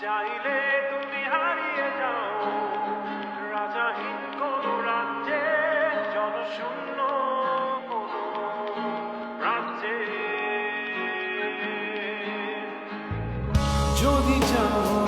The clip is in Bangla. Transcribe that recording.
চাইলে তুমি হারিয়ে যাও রাজাহীন কোন রাজ্যে, জনশূন্য কোন রাজ্যে। যদি চাও